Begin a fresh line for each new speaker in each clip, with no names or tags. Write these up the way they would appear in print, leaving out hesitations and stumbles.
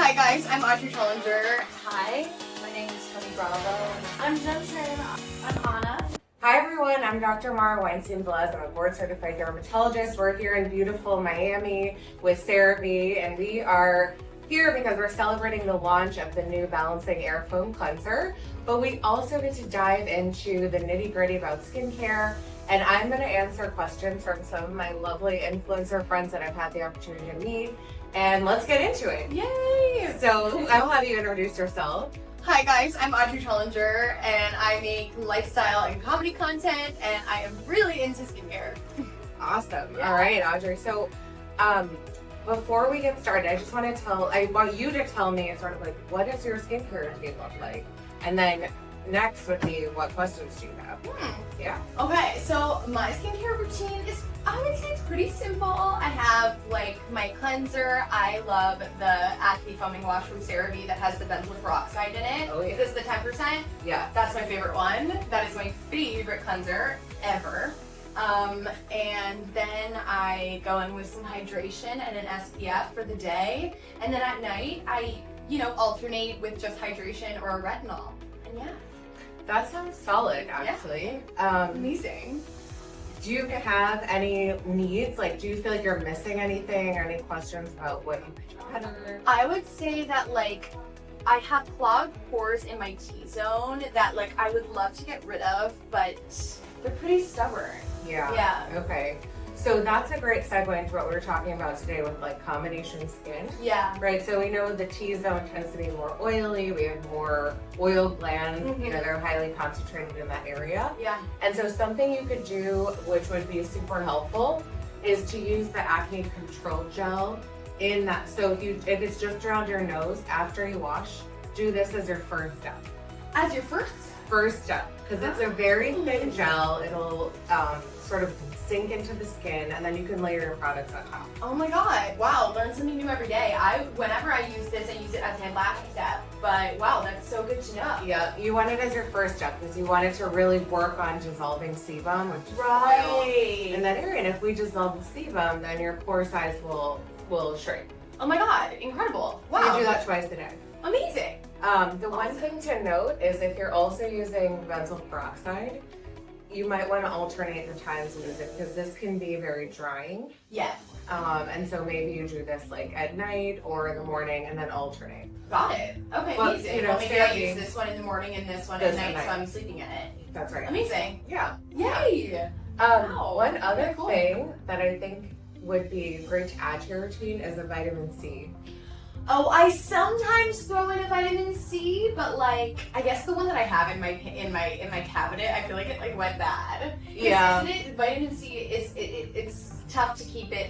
Hi guys, I'm Audrey Trollinger.
Hi, my name is Tony Bravo. I'm Jensen. I'm Anna.
Hi everyone, I'm Dr. Mara Weinstein. I'm a board certified dermatologist. We're here in beautiful Miami with CeraVe, and we are here because we're celebrating the launch of the new Balancing Air Foam Cleanser. But we also get to dive into the nitty gritty about skincare, and I'm going to answer questions from some of my lovely influencer friends that I've had the opportunity to meet. And let's get into it.
Yay!
So I'll have you introduce yourself.
Hi guys, I'm Audrey Trollinger and I make lifestyle and comedy content and I am really into skincare.
Awesome.
Yeah.
All right, Audrey. So before we get started, I want you to tell me sort of like, what does your skincare routine look like? And then next would be, what questions do you have? Yeah.
Okay, so my skincare routine is, I would say it's pretty simple. I have like my cleanser. I love the acne foaming wash from CeraVe that has the benzoyl peroxide in it.
Oh, yeah.
Is this the 10%?
Yeah.
That's my favorite one. That is my favorite cleanser ever. And then I go in with some hydration and an SPF for the day. And then at night, I, alternate with just hydration or a retinol. And yeah.
That sounds solid, actually.
Amazing.
Do you have any needs? Like, do you feel like you're missing anything or any questions about what you could do better?
I would say that, I have clogged pores in my T-zone that, I would love to get rid of, but they're pretty stubborn.
Yeah.
Yeah.
Okay. So that's a great segue into what we were talking about today with combination skin.
Yeah.
Right, so we know the T-zone tends to be more oily, we have more oil glands, they're highly concentrated in that area.
Yeah.
And so something you could do, which would be super helpful, is to use the acne control gel in that. So if it's just around your nose, after you wash, do this as your first step.
As your first
step, because it's a very thin gel. It'll sort of sink into the skin, and then you can layer your products on top.
Oh my god, wow, learn something new every day. Whenever I use this, I use it as my last step, but wow, that's so good to know.
Yeah, you want it as your first step because you want it to really work on dissolving sebum, which is oil in that area. And if we dissolve the sebum, then your pore size will shrink.
Oh my god, incredible. Wow.
You do that twice a day.
Amazing.
One thing to note is if you're also using benzoyl peroxide, you might want to alternate the times you use it because this can be very drying.
Yes.
And so maybe you do this at night or in the morning and then alternate.
Got it. Okay,
Well,
amazing. Maybe I use this one in the morning and this one at night, so I'm sleeping in it.
That's right.
Amazing.
Yeah.
Yay.
Wow. One other
Cool.
thing that I think would be great to add to your routine is the vitamin C.
Oh, I sometimes throw in a vitamin C, but I guess the one that I have in my cabinet, I feel like it went bad.
Yeah.
Isn't it? Vitamin C it's tough to keep it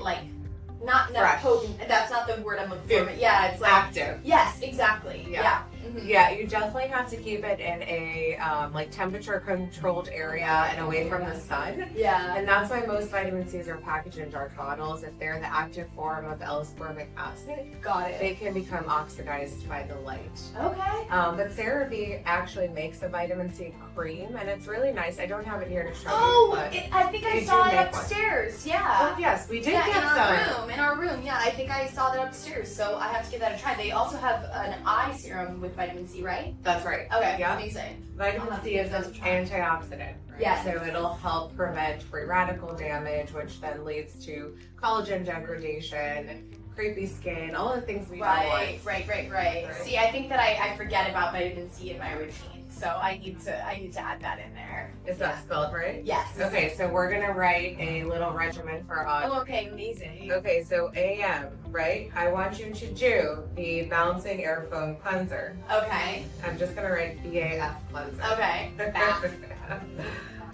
not
fresh.
potent. That's not the word I'm looking for. But yeah, it's
active.
Yes, exactly. Yeah. Mm-hmm.
Yeah, you definitely have to keep it in a temperature controlled area and away from the sun.
Yeah.
And that's why most vitamin C's are packaged in dark bottles. If they're the active form of L-ascorbic acid,
Got it.
they can become oxidized by the light.
Okay.
But CeraVe actually makes a vitamin C cream, and it's really nice. I don't have it here to show you.
Oh,
But
I think I
they
saw
do
it
make one.
upstairs. Yeah.
Oh, yes, we did
Yeah,
get some.
in our room. Yeah, I think I saw that upstairs. So I have to give that a try. They also have an eye serum with vitamin C, right?
That's right.
Okay.
Yeah.
Amazing.
Vitamin C is an antioxidant, right?
Yes.
So it'll help prevent free radical damage, which then leads to collagen degradation, creepy skin, all the things we don't want.
Right. See, I think that I forget about vitamin C in my routine, so I need to add that in there.
Is that spelled right?
Yes.
Okay, so we're gonna write a little regimen for us.
Oh, okay, amazing.
Okay, so AM, right? I want you to do the Balancing Air Foam Cleanser.
Okay.
I'm just gonna write BAF Cleanser.
Okay.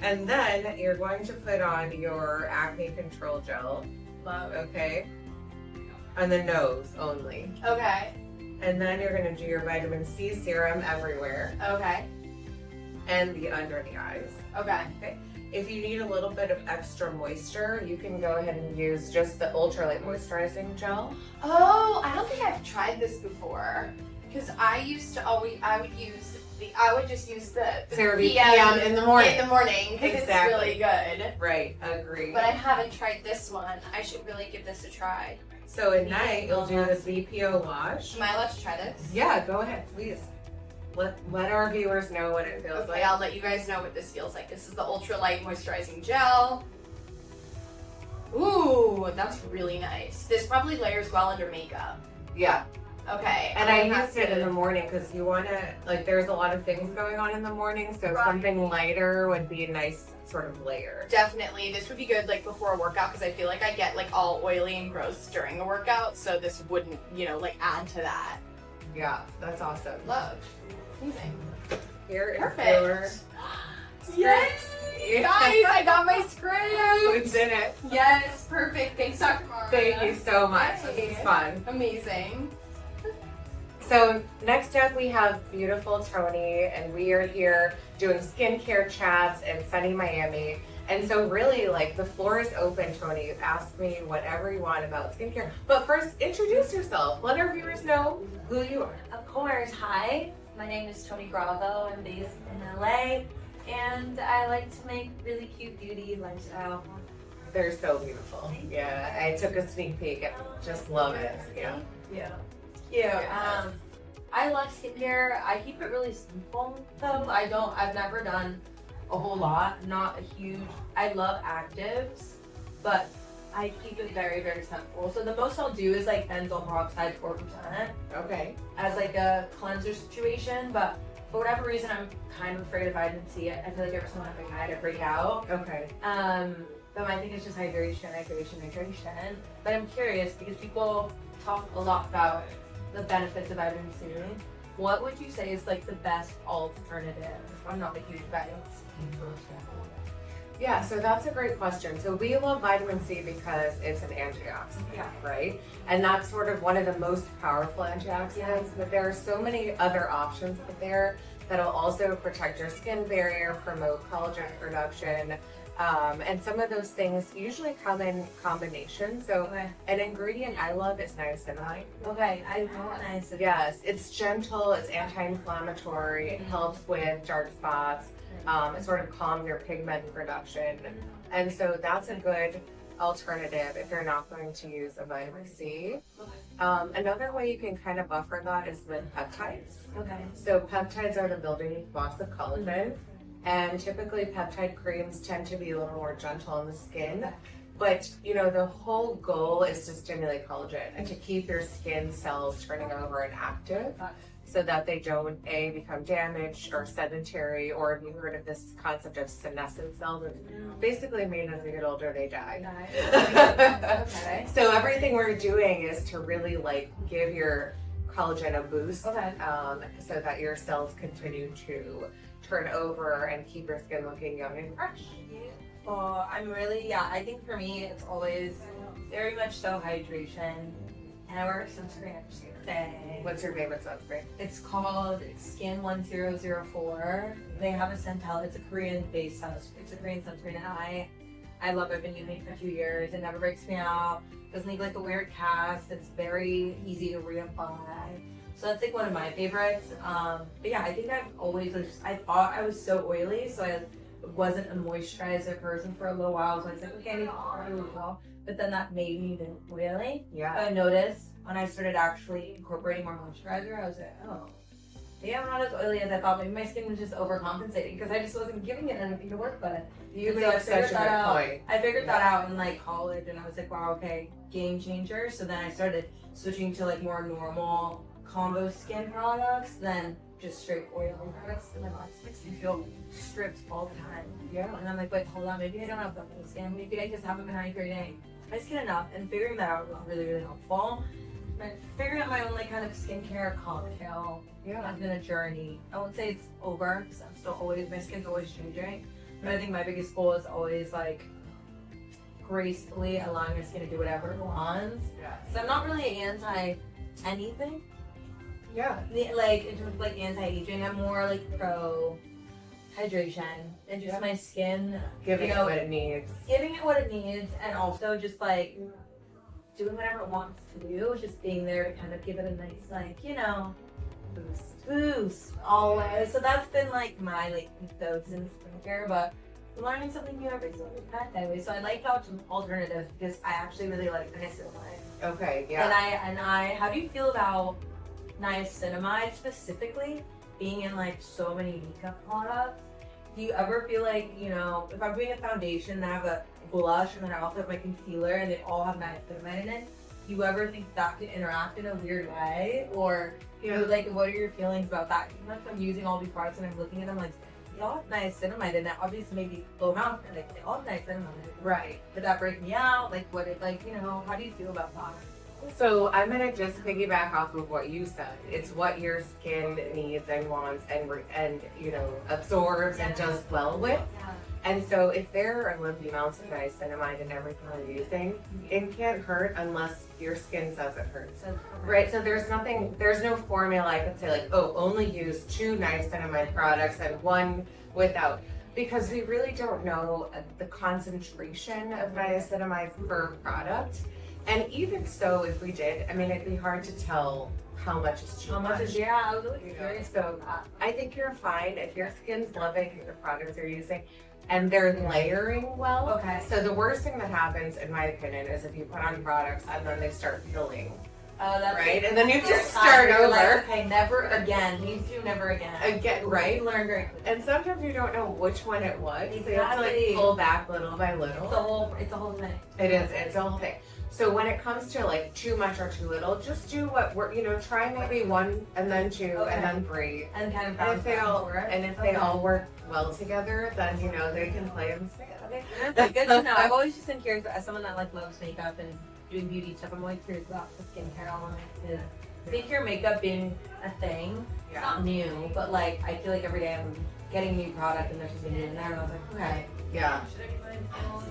And then you're going to put on your acne control gel.
Love.
Okay. On the nose only.
Okay.
And then you're going to do your vitamin C serum everywhere
Okay.
and under the eyes.
Okay.
Okay. If you need a little bit of extra moisture, you can go ahead and use just the ultralight moisturizing gel.
Oh, I don't think I've tried this before because I would just use the
CeraVe
PM
in the morning.
In the morning because
Exactly.
it's really good.
Right, agree.
But I haven't tried this one. I should really give this a try.
So at night, you'll do the BPO wash.
Am I allowed to try this?
Yeah, go ahead, please. Let our viewers know what it feels
Okay,
like.
I'll let you guys know what this feels like. This is the Ultra Light Moisturizing Gel. Ooh, that's really nice. This probably layers well under makeup.
Yeah.
Okay.
And
I'm
I used it in the morning because you want to, like, there's a lot of things going on in the morning, so
Right.
something lighter would be a nice sort of layer.
Definitely, this would be good like before a workout because I feel like I get like all oily and gross during a workout, so this wouldn't, like add to that.
Yeah, that's awesome.
Love. Amazing.
Here is
Perfect.
your
Yes!
Yeah.
Guys, I got my script!
It's in it.
Yes, perfect. Thanks, Dr. Mara.
Thank you so much.
Yay.
This is fun.
Amazing.
So next up we have beautiful Tony, and we are here doing skincare chats in sunny Miami. And so really, like, the floor is open, Tony. Ask me whatever you want about skincare. But first, introduce yourself. Let our viewers know who you are.
Of course, hi. My name is Tony Bravo. I'm based in LA, and I like to make really cute beauty lifestyle.
They're so beautiful. Yeah, I took a sneak peek and just love it. Yeah.
Yeah. Yeah. I love skincare. I keep it really simple though. I've never done a whole lot. Not a huge. I love actives, but I keep it very, very simple. So the most I'll do is like benzoyl peroxide 4%
Okay.
as like a cleanser situation. But for whatever reason, I'm kind of afraid of vitamin C. I feel like every time I had it break out.
Okay.
But my thing is just hydration. But I'm curious because people talk a lot about the benefits of vitamin C. What would you say is like the best alternative? I'm not a huge vitamin C person.
Yeah, so that's a great question. So we love vitamin C because it's an antioxidant,
Yeah.
right? And that's sort of one of the most powerful antioxidants, but there are so many other options out there that'll also protect your skin barrier, promote collagen production, and some of those things usually come in combination. So
Okay.
an ingredient I love is niacinamide.
Okay, I want nice.
Yes, it's gentle, it's anti-inflammatory, it helps with dark spots, it sort of calms your pigment production. And so that's a good alternative if you're not going to use a vitamin C. Another way you can kind of buffer that is with peptides.
Okay.
So peptides are the building blocks of collagen, and typically peptide creams tend to be a little more gentle on the skin. But the whole goal is to stimulate collagen and to keep your skin cells turning over and active, so that they don't become damaged or sedentary, or have you heard of this concept of senescent cells? Basically mean as they get older they die.
Okay.
So everything we're doing is to really like give your collagen a boost,
Okay.
so that your cells continue to turn over and keep your skin looking young and fresh.
Well, I think for me, it's always very much so hydration. And I wear sunscreen every single day.
What's your favorite sunscreen?
It's called Skin 1004. They have a Centel. It's a Korean-based sunscreen. It's a Korean sunscreen, and I love it. I've been using it for a few years. It never breaks me out. Doesn't leave like a weird cast. It's very easy to reapply. So that's like one of my favorites. But yeah, I think I thought I was so oily, so I wasn't a moisturizer person for a little while. So I was like, okay, I need to do oil. But then that made me oily.
Yeah.
I noticed when I started actually incorporating more moisturizer, I was like, oh, maybe I'm not as oily as I thought. Maybe my skin was just overcompensating because I just wasn't giving it anything to work with.
You
And
make
I
such
figured
a
that
good
out.
point.
I figured that out in like college, and I was like, wow, okay, game changer. So then I started switching to like more normal combo skin products than just straight oil products. And my body makes me feel stripped all the time.
Yeah.
And I'm like, wait, hold on, maybe I don't have that skin. Maybe I just haven't been hydrating my skin enough. And figuring that out was really, really helpful. But figuring out my own like kind of skincare cocktail has been a journey. I won't say it's over because I'm still always, my skin's always changing. But I think my biggest goal is always like gracefully allowing my skin to do whatever it wants.
Yeah.
So I'm not really anti anything.
Yeah.
Like in terms of like anti-aging, I'm more like pro hydration and just my skin
Giving it what it needs.
giving it what it needs, and also just like doing whatever it wants to do, just being there to kind of give it a nice like boost always. So that's been like my like ethos in skincare. But learning something new every single day. So I like how it's an alternative because I actually really like niacinamide.
Okay, yeah.
And I, how do you feel about niacinamide specifically being in like so many makeup products? Do you ever feel like, you know, if I'm doing a foundation and I have a blush and then I also have my concealer and they all have niacinamide in it, do you ever think that could interact in a weird way? Or, you know, like, what are your feelings about that? Even if I'm using all these products and I'm looking at them like, they all have niacinamide in it. Obviously, maybe low amount, but like, they all have niacinamide in it.
Right.
Did that break me out? Like, what it, like, you know, how do you feel about that?
So I'm gonna just piggyback off of what you said. It's what your skin needs and wants and you know absorbs and does well with. And so if there are limited amounts of niacinamide in everything we're using, it can't hurt unless your skin says it hurts. Right? So there's no formula I can say like, oh, only use 2 niacinamide products and 1 without. Because we really don't know the concentration of niacinamide per product. And even so, if we did, I mean, it'd be hard to tell how much is too much.
Yeah, I was really curious.
So I think you're fine if your skin's loving the products you're using and they're layering well.
Okay.
So the worst thing that happens, in my opinion, is if you put on products and then they start peeling.
Oh, that's
right, and then you just start over.
Like, okay, never again. These two, never again.
Again, right?
You learn very quickly.
And sometimes you don't know which one it was.
Exactly.
So you have to like pull back little by little.
It's a whole thing.
It is. It's a whole thing. So when it comes to like too much or too little, just do what we're, you know, try maybe 1 and then 2 and then 3.
And kind of
And if they all
okay.
work well together, then you know they can play and stand.
Okay, good to know. I've always just been curious as someone that like loves makeup and doing beauty stuff. I'm always curious about the skincare element. Skincare makeup being a thing, it's not new, but like I feel like every day I'm getting a new product and there's something new in there, and I was like, okay,
Yeah.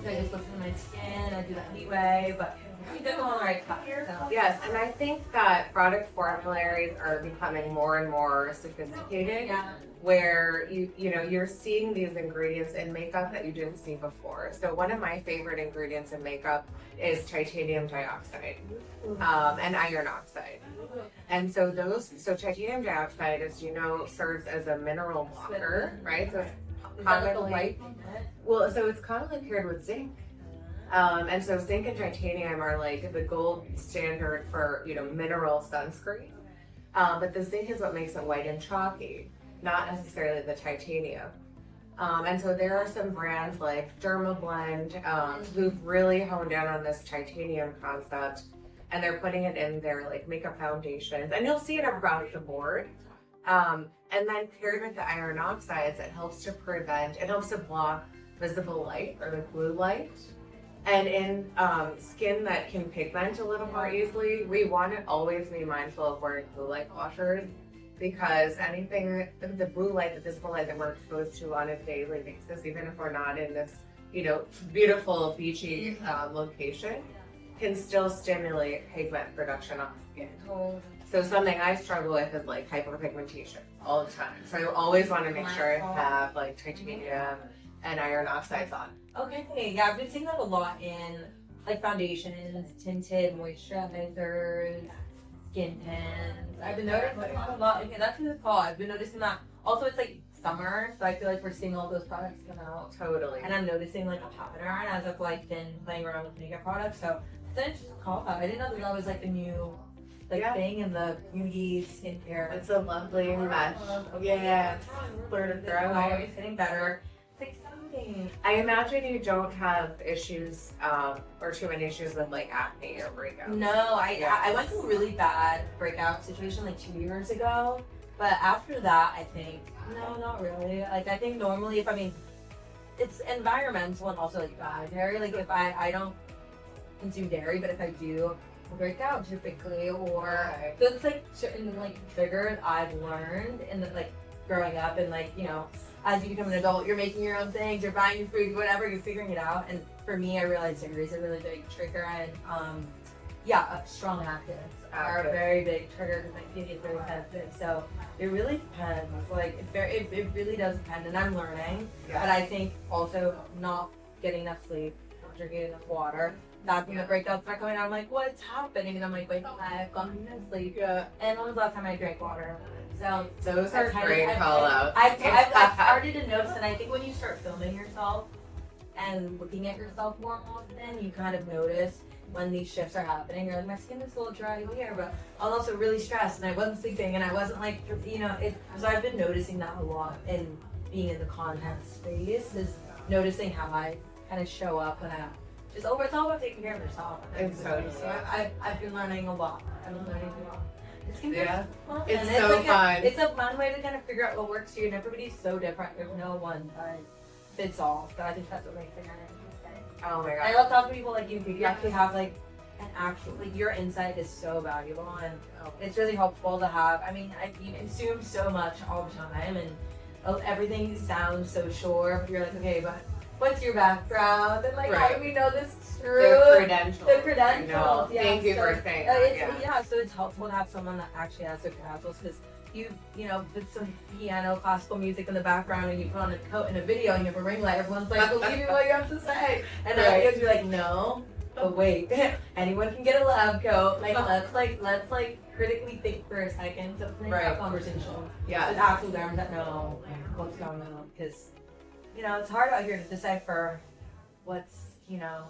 I just look at my skin, I do that anyway, but you do on the right path. So.
Yes, and I think that product formularies are becoming more and more sophisticated.
Yeah.
Where you know you're seeing these ingredients in makeup that you didn't see before. So one of my favorite ingredients in makeup is titanium dioxide and iron oxide. And so titanium dioxide, as you know, serves as a mineral blocker, right? So it's commonly it's commonly paired with zinc. And so zinc and titanium are like the gold standard for, you know, mineral sunscreen. But the zinc is what makes it white and chalky, not necessarily the titanium. And so there are some brands like Dermablend who've really honed down on this titanium concept, and they're putting it in their like makeup foundations, and you'll see it across the board. And then paired with the iron oxides, it helps to block visible light or the blue light. And in skin that can pigment a little more easily, we want to always be mindful of wearing blue light washers, because anything, the blue light, the visible light that we're exposed to on a daily basis, even if we're not in this, you know, beautiful beachy location, can still stimulate pigment production on the skin. So something I struggle with is like hyperpigmentation all the time. So I always want to make sure I have like titanium and iron oxides on.
Okay, yeah, I've been seeing that a lot in like foundations, tinted moisturizers, skin tints. I've been noticing a lot. Okay, that's what it's called. I've been noticing that. Also, it's like summer, so I feel like we're seeing all those products come out.
Totally.
And I'm noticing like a pattern as I've like been playing around with makeup products. So then it's just a call out. I didn't know that was like a new thing in the beauty skincare.
It's a lovely mesh.
Yeah,
It's
always getting better. It's exciting.
I imagine you don't have issues or too many issues with like acne or breakouts.
No, I went through a really bad breakout situation like 2 years ago, but after that I think no, not really. Like I think normally it's environmental and also like dietary. Like if I don't consume dairy, but if I do, I'll break out typically, or so it's like certain like triggers I've learned in the like growing up, and like, you know, as you become an adult, you're making your own things, you're buying your food, whatever, you're figuring it out. And for me, I realized dairy is a really big trigger, and strong actives are a very big trigger because my skin is very sensitive. So it really depends. Like it really does depend, and I'm learning.
Yeah.
But I think also not getting enough sleep, not drinking enough water, that's when the breakouts start coming out. I'm like, what's happening? And I'm like, wait, I've gone to sleep.
Yeah.
And when was the last time I drank water? So
Those are great call outs.
I've started to notice, and I think when you start filming yourself and looking at yourself more often, you kind of notice when these shifts are happening. You're like, my skin is a little dry here, but I was also really stressed, and I wasn't sleeping, and I wasn't like, you know, so I've been noticing that a lot in being in the content space, is noticing how I kind of show up when I just it's all about taking care of yourself. So I've been learning a lot. I've been learning a lot. It's fun.
It's
and
so
like
fun.
It's a fun way to kind of figure out what works for you, and everybody's so different. There's no one size fits all. So I think that's what makes it kind of interesting.
Oh my god.
I love talking to people like you. You actually have like an actual, like your insight is so valuable, and it's really helpful to have. I mean, you consume so much all the time, and everything sounds so sure, but you're like, okay, but what's your background? And like, how do we know this is true?
The credentials.
The credentials. Yeah.
Thank you for saying that.
So it's helpful to have someone that actually has the credentials, because you know, with some piano, classical music in the background, and you put on a coat in a video, and you have a ring light, everyone's like, believe me what you have to say. And then you be like, no, but wait, anyone can get a lab coat. Let's critically think for a second. So it's a conversation.
Yeah.
With actual derms that know what's going on, because you know, it's hard out here to decipher what's, you know,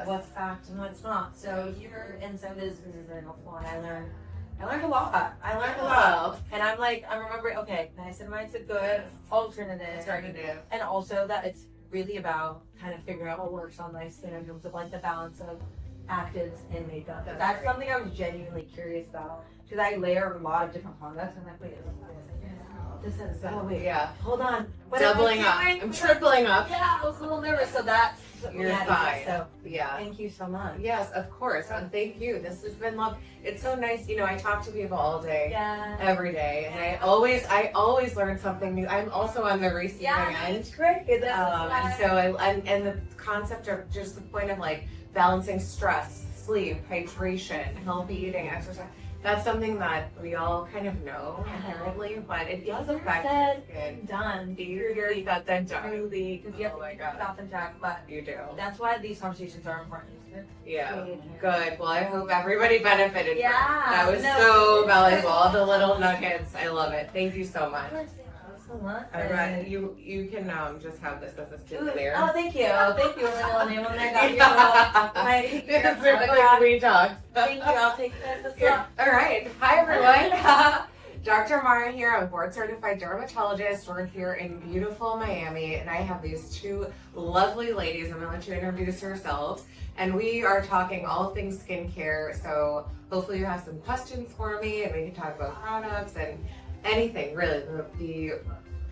what's fact and what's not. So your insight is very helpful, and I learned a lot. And I'm remembering, okay, niacinamide's a good alternative. And also that it's really about kind of figuring out what works on my skin in terms of like the balance of actives and makeup. That's something I was genuinely curious about, because I layer a lot of different products, and I'm like, wait, hold on. What
doubling up. I'm tripling up.
Yeah, I was a little nervous, so that's
you're fine.
So thank you so much.
Yes, of course. And thank you. This has been love. It's so nice. You know, I talk to people all day, every day, and I always learn something new. I'm also on the receiving end.
It's great.
And so and the concept of just the point of like balancing stress, sleep, hydration, healthy eating, exercise. That's something that we all kind of know inherently, but it does affect skin.
Done.
You got that done.
Truly, because you have to stop and check, but
you do.
That's why these conversations are important.
Yeah. Good. Well, I hope everybody benefited.
Yeah.
That was so valuable. All the little nuggets. I love it. Thank you so much.
So much.
All right. You can just have this as a souvenir.
Oh, thank you. Thank you. My name on there. Got
we talked.
Thank you. I'll take that.
All right. Hi, everyone. Dr. Mara here. I'm a board-certified dermatologist. We're here in beautiful Miami, and I have these two lovely ladies. I'm going to let you introduce yourselves. And we are talking all things skincare. So hopefully you have some questions for me, and we can talk about products and anything, really. The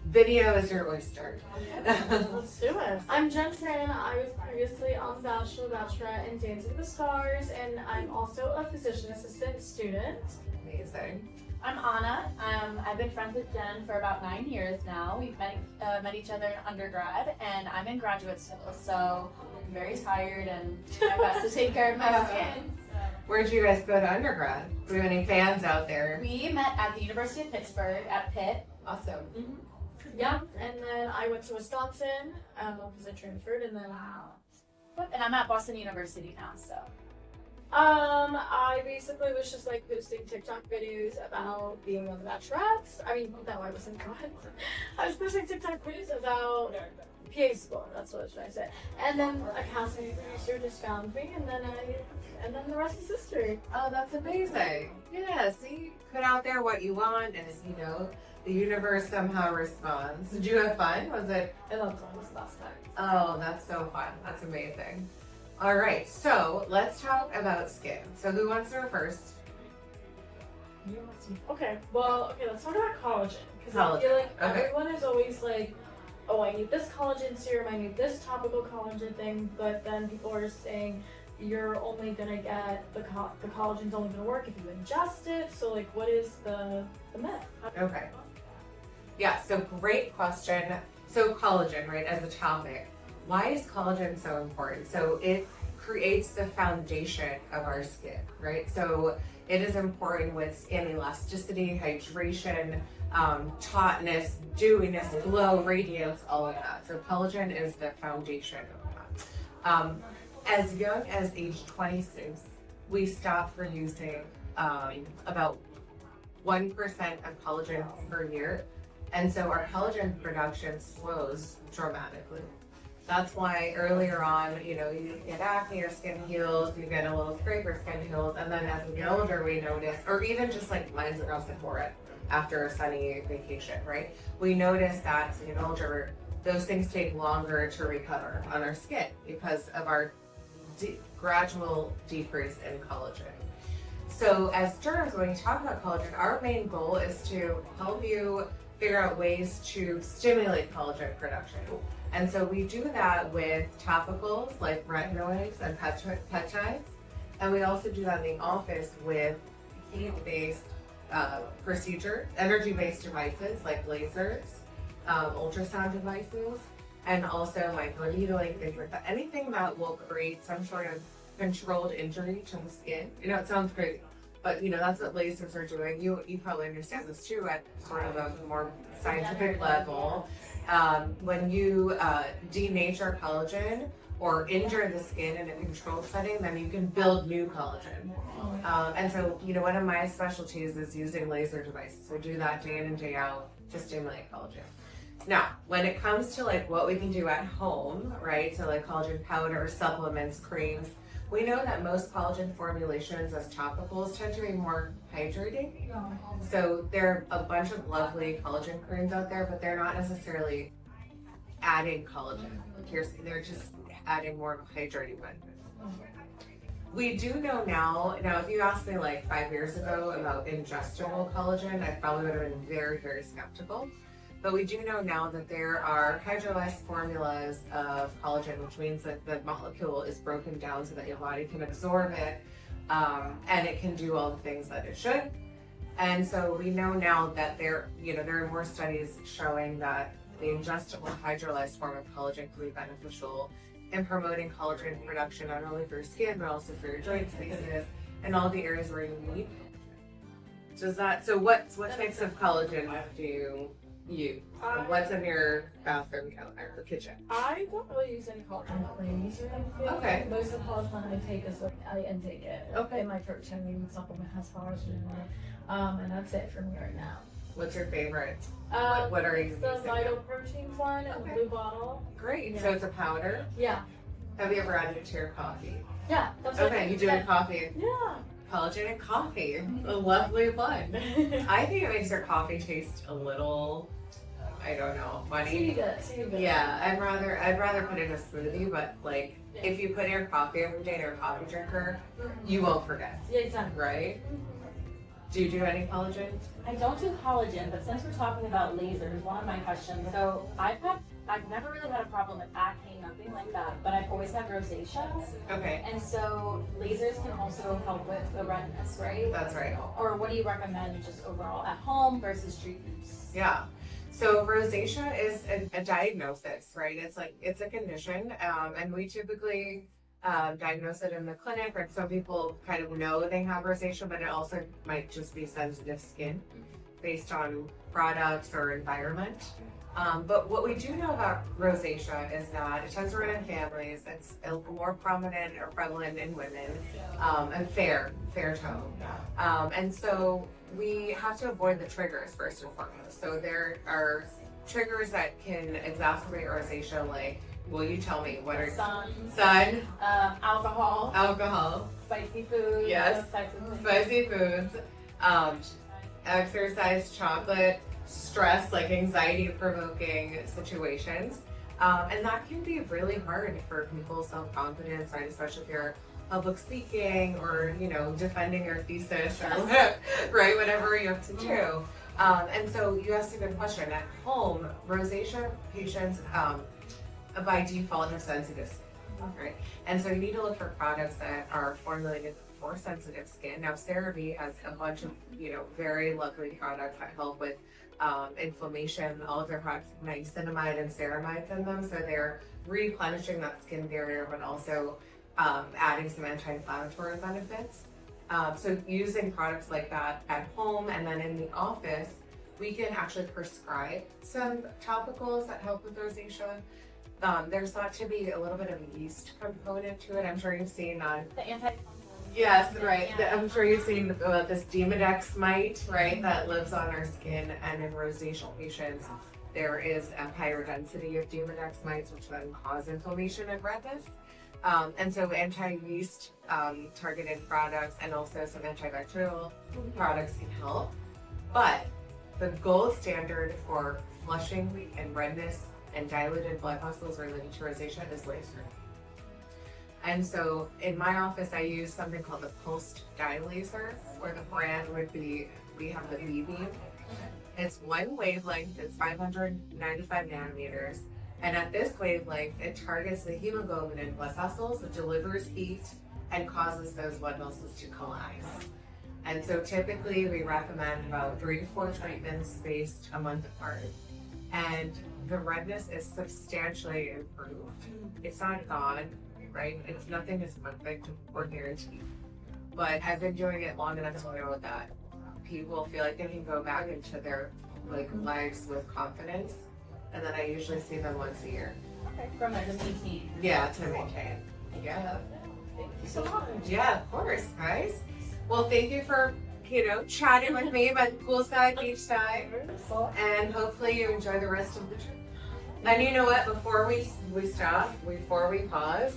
video is your oyster.
Let's do it. I'm Jen Tran. I was previously on Bachelor, Bachelorette, and Dancing with the Stars, and I'm also a physician assistant student.
Amazing.
I'm Anna. I've been friends with Jen for about 9 years now. We've met each other in undergrad, and I'm in graduate school, so I'm very tired and my best to take care of my skin.
Where'd you guys go to undergrad? Do we have any fans out there?
We met at the University of Pittsburgh at Pitt.
Awesome.
Mm-hmm. Yeah, and then I went to Wisconsin because I transferred, and then
and I'm at Boston University now, so.
I basically was just like posting TikTok videos about being on the Bachelorette. I mean, no, I wasn't going. I was posting TikTok videos about PA school. That's what I was trying to say. And then a casting producer just found me, and then the rest is history.
Oh, that's amazing. Yeah, see, put out there what you want, and you know, the universe somehow responds. Did you have fun? Was it?
I loved all this last time.
Oh, that's so fun. That's amazing. All right, so let's talk about skin. So who wants to go first?
Okay, let's talk about collagen. Because I feel like everyone is always like, oh, I need this collagen serum, I need this topical collagen thing, but then people are saying you're only gonna get the collagen's only gonna work if you ingest it. So like, what is the myth?
Okay. Yeah, so great question. So collagen, right, as a topic. Why is collagen so important? So it creates the foundation of our skin, right? So it is important with skin elasticity, hydration, tautness, dewiness, glow, radiance, all of that. So collagen is the foundation of that. As young as age 26, we stopped for using about 1% of collagen per year. And so our collagen production slows dramatically. That's why earlier on, you get acne, your skin heals, you get a little scrape, your skin heals, and then as we get older, we notice, or even just like lines across the forehead after a sunny vacation, right? We notice that as we get older, those things take longer to recover on our skin because of our gradual decrease in collagen. So as derms, when we talk about collagen, our main goal is to help you figure out ways to stimulate collagen production. And so we do that with topicals like retinoids and peptides. And we also do that in the office with heat-based procedures, energy-based devices like lasers, ultrasound devices, and also microneedling, things like that. Anything that will create some sort of controlled injury to the skin. It sounds crazy, but that's what lasers are doing. You probably understand this too at sort of a more scientific level. When you denature collagen or injure the skin in a controlled setting, then you can build new collagen. And so, one of my specialties is using laser devices. So I do that day in and day out to stimulate collagen. Now, when it comes to like what we can do at home, right? So like collagen powder, supplements, creams, we know that most collagen formulations as topicals tend to be more hydrating. So there are a bunch of lovely collagen creams out there, but they're not necessarily adding collagen. They're just adding more hydrating benefits. We do know now if you asked me like 5 years ago about ingestible collagen, I probably would have been very, very skeptical. But we do know now that there are hydrolyzed formulas of collagen, which means that the molecule is broken down so that your body can absorb it, and it can do all the things that it should. And so we know now that there are more studies showing that the ingestible hydrolyzed form of collagen can be beneficial in promoting collagen production, not only for your skin, but also for your joint spaces and all the areas where you need. So what types of collagen do you use? What's in your bathroom counter or kitchen?
I don't really use any collagen creams or anything.
Okay.
Most of the collagen I take is like I intake it.
Okay.
In my protein supplement has collagen in it. And that's it for me right now.
What's your favorite? What are you using?
The Vital Protein one, a blue bottle.
Great.
Yeah.
So it's a powder.
Yeah.
Have you ever added it to your coffee?
Yeah. That's what
Okay, you do a coffee.
Yeah.
Collagen and coffee. A lovely blend. I think it makes your coffee taste a little, I don't know, funny.
See you good.
Yeah, I'd rather put it in a smoothie, but like if you put in your coffee every day and you're a coffee drinker, you won't forget.
Yeah, exactly.
Right? Do you do any collagen?
I don't do collagen, but since we're talking about lasers, one of my questions. So I've never really had a problem with acne, nothing like that, but I've always had rosacea.
Okay.
And so lasers can also help with the redness, right?
That's right.
Or what do you recommend just overall at home versus street use?
Yeah. So rosacea is a diagnosis, right? It's a condition, and we typically diagnose it in the clinic. Or some people kind of know they have rosacea, but it also might just be sensitive skin based on products or environment. But what we do know about rosacea is that it tends to run in families. It's more prominent or prevalent in women, and fair tone. And so we have to avoid the triggers first and foremost. So there are triggers that can exacerbate rosacea, like, will you tell me what are sun, alcohol,
spicy foods,
yes, spicy foods, exercise, chocolate, stress, like anxiety-provoking situations, and that can be really hard for people's self-confidence, right? Especially if you're public speaking or defending your thesis or right, whatever you have to do. And so you asked a good question. At home, rosacea patients by default have sensitive skin, right? And so you need to look for products that are formulated for sensitive skin. Now, CeraVe has a bunch of very lovely products that help with inflammation. All of their products have niacinamide and ceramides in them, so they're replenishing that skin barrier, but also adding some anti-inflammatory benefits. So using products like that at home and then in the office, we can actually prescribe some topicals that help with rosacea. there's thought to be a little bit of a yeast component to it. I'm sure you've seen on.
The anti.
Yes, right. I'm sure you've seen about this Demodex mite, right, that lives on our skin, and in rosacea patients, there is a higher density of Demodex mites, which then cause inflammation and redness. And so anti-yeast targeted products and also some antibacterial products can help. But the gold standard for flushing and redness and dilated blood vessels related to rosacea is laser. And so in my office, I use something called the pulsed dye laser, where the brand would be, we have the V-beam. It's one wavelength, it's 595 nanometers. And at this wavelength, it targets the hemoglobin in blood vessels, it delivers heat and causes those blood vessels to collapse. And so typically we recommend about 3 to 4 treatments spaced a month apart. And the redness is substantially improved. It's not gone, right? It's nothing is perfect or guaranteed. But I've been doing it long enough to know that people feel like they can go back into their lives with confidence. And then I usually see them once a year.
Okay. From like the maintain.
Yeah, to maintain. Yeah.
Thank you so much.
Yeah, of course, guys. Well, thank you for, chatting with me about the poolside, beachside. And hopefully you enjoy the rest of the trip. And you know what? Before we stop, before we pause,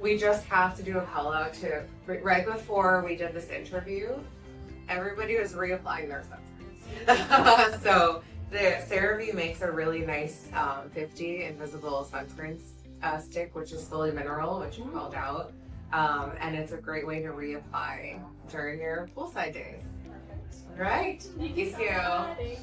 we just have to do a call out to, right before we did this interview, everybody was reapplying their sunscreens. So the CeraVe makes a really nice 50 invisible sunscreen stick, which is fully mineral, which you called out. And it's a great way to reapply during your poolside days. Right? Thank you.
Thank you.